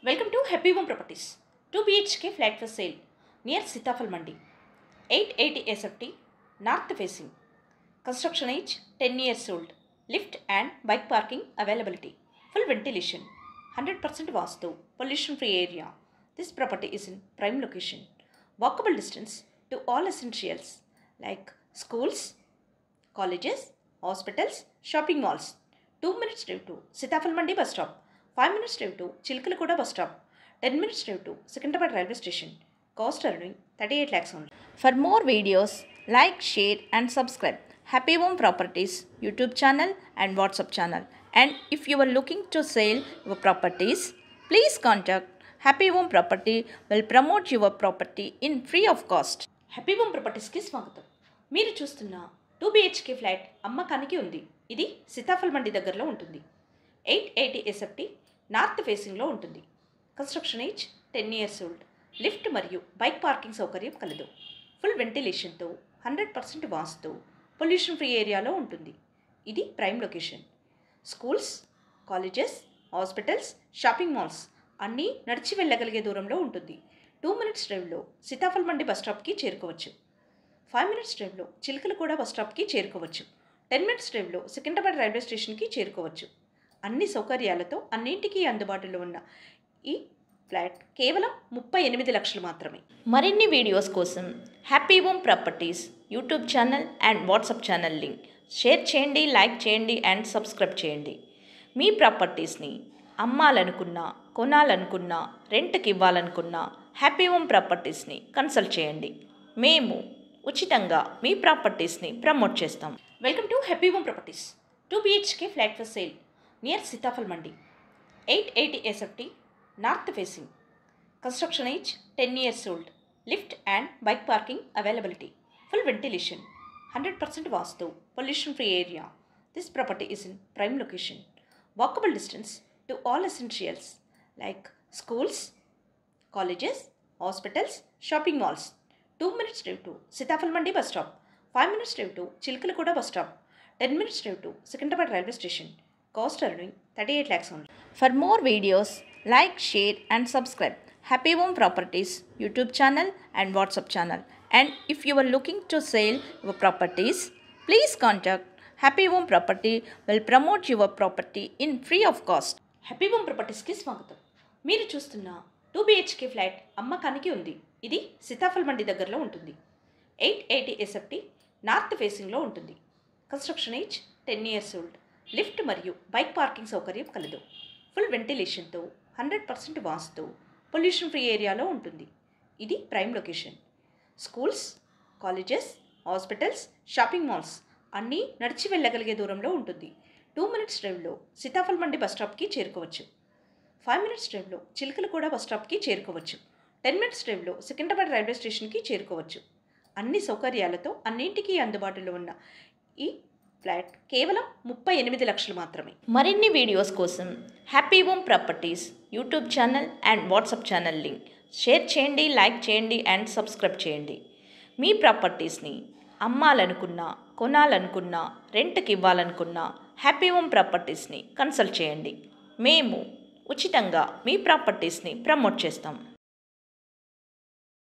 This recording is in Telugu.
Welcome to Happy Home Properties. 2 BHK flat for sale near Sitafal Mandi. 880 SFT, north facing. Construction age 10 years old. Lift and bike parking availability. Full ventilation. 100% Vastu. Pollution free area. This property is in prime location. Walkable distance to all essentials like schools, colleges, hospitals, shopping malls. 2 minutes drive to Sitafal Mandi bus stop. 5 minutes drive to Chilkalakuda bus stop. 10 minutes drive to Secunderabad railway station. Cost earning 38 lakhs only. For more videos, like, share and subscribe Happy Home Properties YouTube channel and WhatsApp channel. And if you are looking to sell your properties, please contact Happy Home Property will promote your property in free of cost. Happy Home Properties కి స్వాగతం. మీరు చూస్తున్న 2 BHK ఫ్లాట్ అమ్మకానికి ఉంది. ఇది సితాఫల్ మండి దగ్గరలో ఉంటుంది. 880 SFT నార్త్ ఫేసింగ్లో ఉంటుంది. Construction age 10 years old. Lift మరియు బైక్ పార్కింగ్ సౌకర్యం కలదు. ఫుల్ వెంటిలేషన్తో 100% వాస్తు పొల్యూషన్ ఫ్రీ ఏరియాలో ఉంటుంది. ఇది prime location. Schools, colleges, hospitals, shopping malls అన్నీ నడిచి వెళ్ళగలిగే దూరంలో ఉంటుంది. 2 మినిట్స్ డ్రైవ్లో సీతాఫల్ మండి బస్ స్టాప్కి చేరుకోవచ్చు. 5 మినిట్స్ డ్రైవ్లో చిలకలగూడ బస్ స్టాప్కి చేరుకోవచ్చు. 10 మినిట్స్ డ్రైవ్లో సికింద్రాబాద్ రైల్వే స్టేషన్కి చేరుకోవచ్చు. అన్ని సౌకర్యాలతో అన్నింటికీ అందుబాటులో ఉన్న ఈ ఫ్లాట్ కేవలం 38 లక్షలు మాత్రమే. మరిన్ని వీడియోస్ కోసం happy home properties YouTube channel and WhatsApp channel link share చేయండి, లైక్ చేయండి అండ్ సబ్స్క్రైబ్ చేయండి. మీ ప్రాపర్టీస్ని అమ్మాలనుకున్నా, కొనాలనుకున్నా, రెంట్కి ఇవ్వాలనుకున్నా హ్యాపీ హోమ్ ప్రాపర్టీస్ని కన్సల్ట్ చేయండి. మేము ఉచితంగా మీ ప్రాపర్టీస్ని ప్రమోట్ చేస్తాం. Welcome to happy home properties. 2 BHK flat for sale near Sitaphal mandi. 880 SFT north facing. Construction age 10 years old. Lift and bike parking availability. Full ventilation. 100% vastu pollution free area. This property is in prime location. Walkable distance to all essentials like schools, colleges, hospitals, shopping malls. 2 minutes drive to Sitafal Mandi bus stop. 5 minutes drive to Chilkalakuda bus stop. 10 minutes drive to Secunderabad railway station. Cost earning 38 lakhs only. For more videos, like, share and subscribe Happy Home Properties YouTube channel and WhatsApp channel. And if you are looking to sell your properties, please contact Happy Home Property will promote your property in free of cost. Happy Home Properties కి స్వాగతం. మీరు చూస్తున్న 2 BHK ఫ్లాట్ అమ్మకానికి ఉంది. ఇది సీతాఫల్ మండి దగ్గరలో ఉంటుంది. 880 SFT నార్త్ ఫేసింగ్లో ఉంటుంది. Construction age 10 years old. Lift మరియు బైక్ పార్కింగ్ సౌకర్యం కలదు. ఫుల్ వెంటిలేషన్తో 100% వాస్తు పొల్యూషన్ ఫ్రీ ఏరియాలో ఉంటుంది. ఇది prime location. Schools, colleges, hospitals, shopping malls అన్నీ నడిచి వెళ్ళగలిగే దూరంలో ఉంటుంది. 2 మినిట్స్ డ్రైవ్లో సీతాఫల్ మండి బస్ స్టాప్కి చేరుకోవచ్చు. 5 మినిట్స్ డ్రైవ్లో చిలకలగూడ బస్ స్టాప్కి చేరుకోవచ్చు. 10 మినిట్స్ డ్రైవ్లో సికింద్రాబాద్ రైల్వే స్టేషన్కి చేరుకోవచ్చు. అన్ని సౌకర్యాలతో అన్నింటికీ అందుబాటులో ఉన్న ఈ ఫ్లాట్ కేవలం 38 లక్షలు మాత్రమే. మరిన్ని వీడియోస్ కోసం happy home properties YouTube channel and WhatsApp channel link share చేయండి, లైక్ చేయండి అండ్ సబ్స్క్రైబ్ చేయండి. మీ ప్రాపర్టీస్ని అమ్మాలనుకున్నా, కొనాలనుకున్నా, రెంట్కి ఇవ్వాలనుకున్నా హ్యాపీ హోమ్ ప్రాపర్టీస్ని కన్సల్ట్ చేయండి. మేము ఉచితంగా మీ ప్రాపర్టీస్ని ప్రమోట్ చేస్తాం.